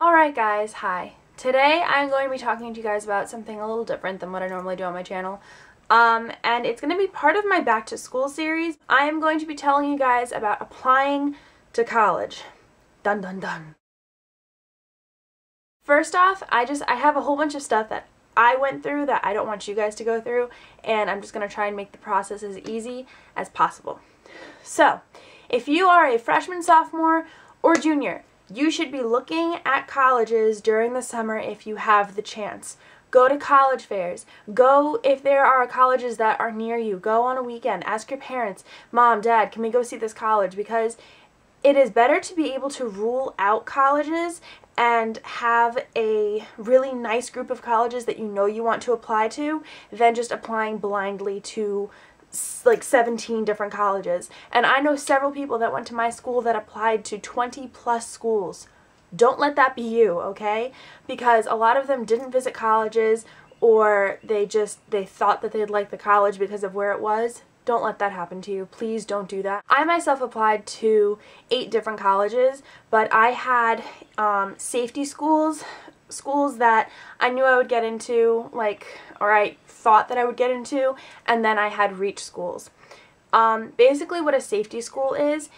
Alright guys, hi. Today I'm going to be talking to you guys about something a little different than what I normally do on my channel. And it's going to be part of my back to school series. I am going to be telling you guys about applying to college. Dun dun dun. First off, I have a whole bunch of stuff that I went through that I don't want you guys to go through, and I'm just going to try and make the process as easy as possible. So, if you are a freshman, sophomore, or junior, you should be looking at colleges during the summer if you have the chance. Go to college fairs. Go if there are colleges that are near you. Go on a weekend. Ask your parents, Mom, Dad, can we go see this college? Because it is better to be able to rule out colleges and have a really nice group of colleges that you know you want to apply to than just applying blindly to like 17 different colleges. And I know several people that went to my school that applied to 20 plus schools. Don't let that be you, okay? Because a lot of them didn't visit colleges, or they thought that they'd like the college because of where it was. Don't let that happen to you. Please don't do that. I myself applied to 8 different colleges, but I had safety schools that I knew I would get into, or I thought that I would get into, and then I had reach schools. Basically what a safety school is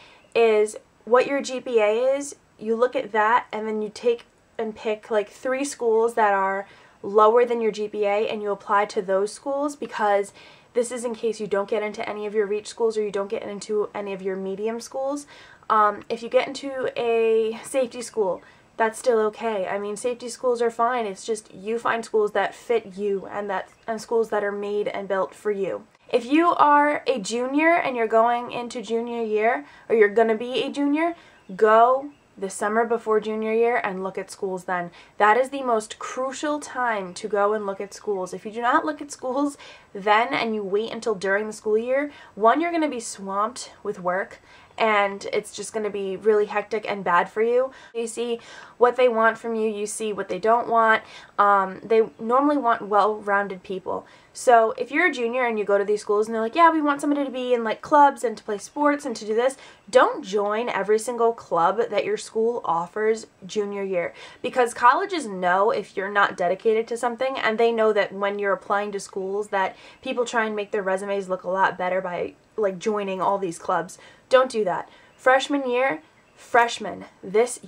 what your GPA is. You look at that and then you take and pick like 3 schools that are lower than your GPA and you apply to those schools, because this is in case you don't get into any of your reach schools or you don't get into any of your medium schools. If you get into a safety school, that's still okay. I mean, safety schools are fine. It's just you find schools that fit you and schools that are made and built for you. If you are a junior and you're going into junior year, or you're going to be a junior, go the summer before junior year and look at schools then. That is the most crucial time to go and look at schools. If you do not look at schools then and you wait until during the school year, one, you're going to be swamped with work, and it's just going to be really hectic and bad for you. You see what they want from you, you see what they don't want. They normally want well-rounded people. So if you're a junior and you go to these schools and they're like, yeah, we want somebody to be in like clubs and to play sports and to do this, don't join every single club that your school offers junior year, because colleges know if you're not dedicated to something, and they know that when you're applying to schools that people try and make their resumes look a lot better by like joining all these clubs. Don't do that. Freshman year,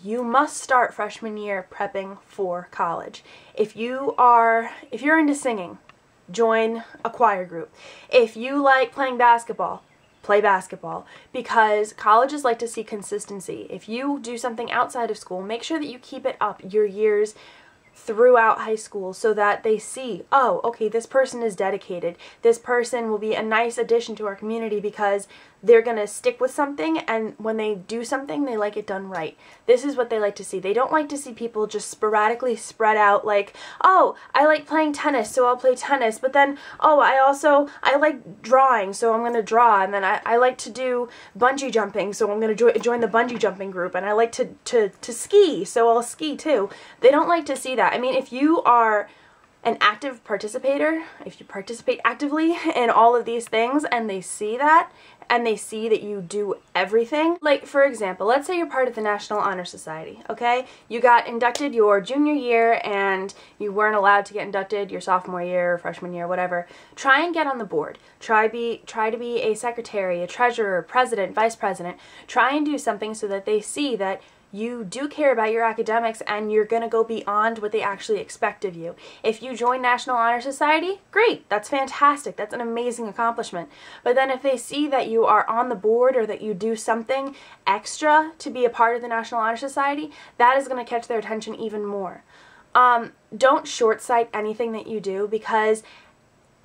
you must start freshman year prepping for college. If you're into singing, join a choir group. If you like playing basketball, play basketball, because colleges like to see consistency. If you do something outside of school, make sure that you keep it up your years throughout high school so that they see, oh, okay, this person is dedicated. This person will be a nice addition to our community because they're going to stick with something, and when they do something, they like it done right. This is what they like to see. They don't like to see people just sporadically spread out like, oh, I like playing tennis, so I'll play tennis, but then, oh, I like drawing, so I'm going to draw, and then I like to do bungee jumping, so I'm going to join the bungee jumping group, and I like to ski, so I'll ski too. They don't like to see that. I mean, if you are an active participator, if you participate actively in all of these things and they see that, and they see that you do everything, like for example, let's say you're part of the National Honor Society, okay? You got inducted your junior year and you weren't allowed to get inducted your sophomore year, freshman year, whatever. Try and get on the board. Try to be a secretary, a treasurer, president, vice president. Try and do something so that they see that you do care about your academics and you're going to go beyond what they actually expect of you. If you join National Honor Society, great, that's fantastic, that's an amazing accomplishment. But then if they see that you are on the board or that you do something extra to be a part of the National Honor Society, that is going to catch their attention even more. Don't short-sight anything that you do, because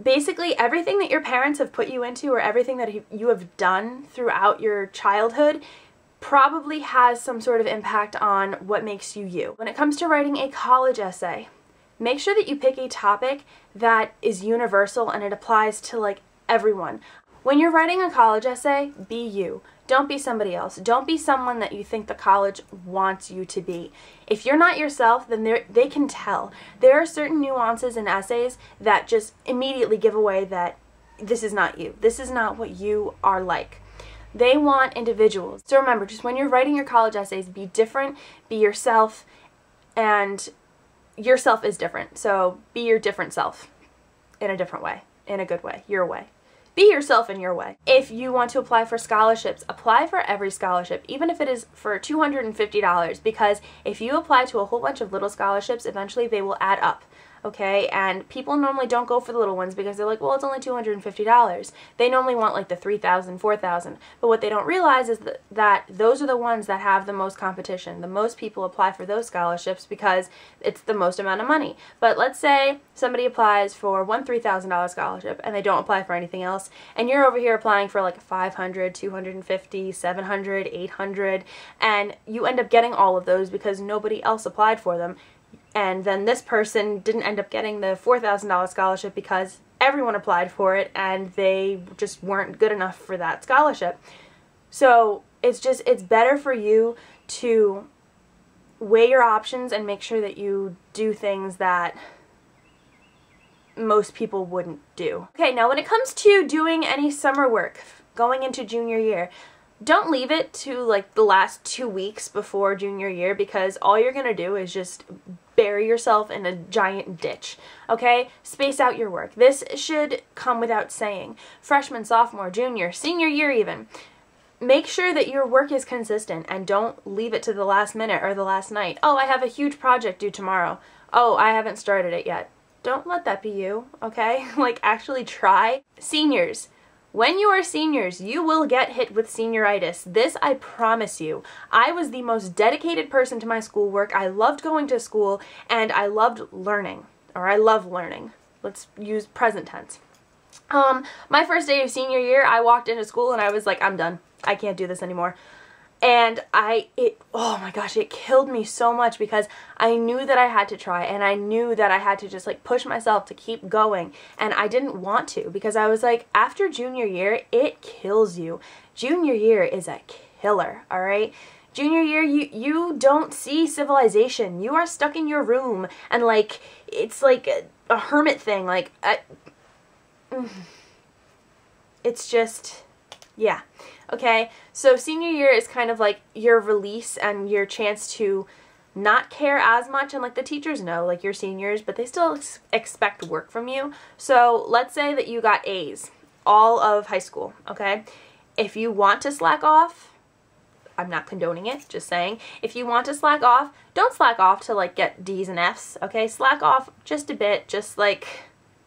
basically everything that your parents have put you into, or everything that you have done throughout your childhood, probably has some sort of impact on what makes you you. When it comes to writing a college essay, make sure that you pick a topic that is universal and it applies to like everyone. When you're writing a college essay, be you. Don't be somebody else. Don't be someone that you think the college wants you to be. If you're not yourself, then they can tell. There are certain nuances in essays that just immediately give away that this is not you. This is not what you are like. They want individuals. So remember, just when you're writing your college essays, be different, be yourself, and yourself is different. So be your different self in a different way, in a good way, your way. Be yourself in your way. If you want to apply for scholarships, apply for every scholarship, even if it is for $250, because if you apply to a whole bunch of little scholarships, eventually they will add up. Okay, and people normally don't go for the little ones because they're like, well, it's only $250. They normally want like the $3,000, $4,000. But what they don't realize is that those are the ones that have the most competition. The most people apply for those scholarships because it's the most amount of money. But let's say somebody applies for one $3,000 scholarship and they don't apply for anything else, and you're over here applying for like $500, $250, $700, $800, and you end up getting all of those because nobody else applied for them. And then this person didn't end up getting the $4,000 scholarship because everyone applied for it and they just weren't good enough for that scholarship. So it's better for you to weigh your options and make sure that you do things that most people wouldn't do. Okay, now when it comes to doing any summer work going into junior year, don't leave it to like the last 2 weeks before junior year, because all you're gonna do is just bury yourself in a giant ditch. Okay? Space out your work. This should come without saying. Freshman, sophomore, junior, senior year even. Make sure that your work is consistent and don't leave it to the last minute or the last night. Oh, I have a huge project due tomorrow. Oh, I haven't started it yet. Don't let that be you, okay? Like, actually try. Seniors. When you are seniors, you will get hit with senioritis. This I promise you. I was the most dedicated person to my schoolwork. I loved going to school, and I loved learning. Or I love learning. Let's use present tense. My first day of senior year, I walked into school and I was like, I'm done. I can't do this anymore. And oh my gosh, it killed me so much because I knew that I had to try, and I knew that I had to just like push myself to keep going, and I didn't want to because I was like, after junior year, it kills you. Junior year is a killer, all right? Junior year, you don't see civilization. You are stuck in your room, and like, it's like a hermit thing, like, it's just, yeah. Okay, so senior year is kind of like your release and your chance to not care as much, and like the teachers know, like you're seniors, but they still expect work from you. So let's say that you got A's all of high school, okay? If you want to slack off, I'm not condoning it, just saying, if you want to slack off, don't slack off to like get D's and F's, okay? Slack off just a bit, just like,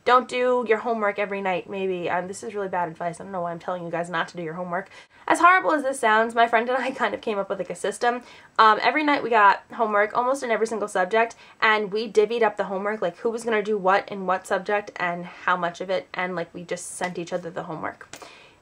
don't do your homework every night, maybe. This is really bad advice. I don't know why I'm telling you guys not to do your homework. As horrible as this sounds, my friend and I kind of came up with like a system. Every night we got homework, almost in every single subject, and we divvied up the homework, like who was going to do what in what subject and how much of it, and like we just sent each other the homework.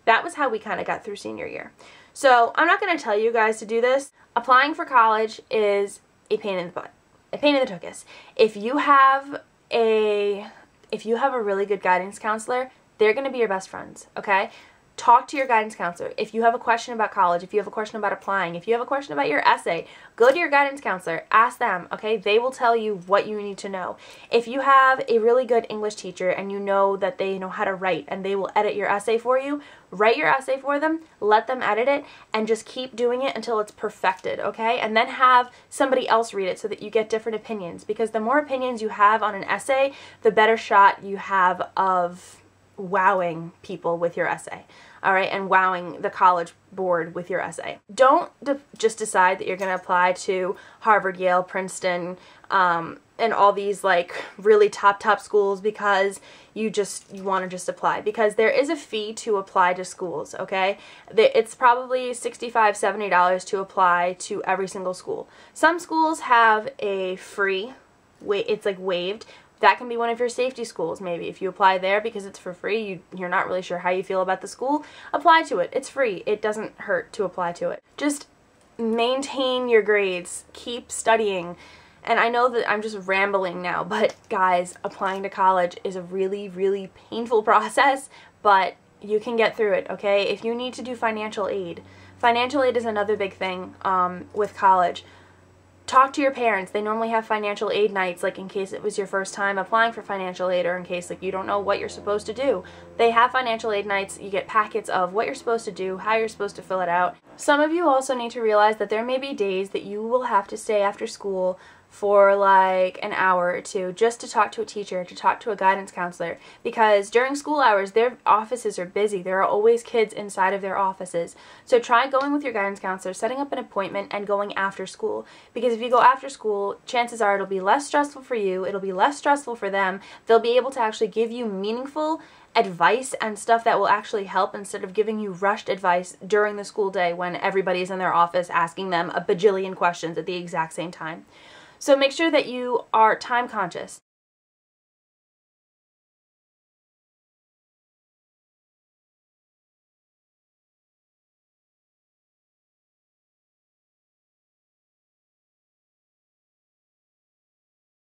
That was how we kind of got through senior year. So I'm not going to tell you guys to do this. Applying for college is a pain in the butt. A pain in the tuchus. If you have a really good guidance counselor, they're going to be your best friends, okay? Talk to your guidance counselor. If you have a question about college, if you have a question about applying, if you have a question about your essay, go to your guidance counselor. Ask them, okay? They will tell you what you need to know. If you have a really good English teacher and you know that they know how to write and they will edit your essay for you, write your essay for them, let them edit it, and just keep doing it until it's perfected, okay? And then have somebody else read it so that you get different opinions, because the more opinions you have on an essay, the better shot you have of wowing people with your essay, all right, and wowing the college board with your essay. Don't just decide that you're going to apply to Harvard, Yale, Princeton, and all these like really top schools because you want to just apply, because there is a fee to apply to schools, okay? It's probably $65, $70 to apply to every single school. Some schools have a free, it's like waived. That can be one of your safety schools, maybe. If you apply there because it's for free, you're not really sure how you feel about the school, apply to it. It's free. It doesn't hurt to apply to it. Just maintain your grades. Keep studying. And I know that I'm just rambling now, but guys, applying to college is a really, really painful process, but you can get through it, okay? If you need to do financial aid is another big thing with college. Talk to your parents. They normally have financial aid nights, like in case it was your first time applying for financial aid, or in case like you don't know what you're supposed to do. They have financial aid nights. You get packets of what you're supposed to do, how you're supposed to fill it out. Some of you also need to realize that there may be days that you will have to stay after school for like an hour or two just to talk to a teacher, to talk to a guidance counselor, because during school hours their offices are busy. There are always kids inside of their offices. So try going with your guidance counselor, setting up an appointment, and going after school, because if you go after school, chances are it'll be less stressful for you, it'll be less stressful for them. They'll be able to actually give you meaningful advice and stuff that will actually help, instead of giving you rushed advice during the school day when everybody's in their office asking them a bajillion questions at the exact same time. So make sure that you are time conscious.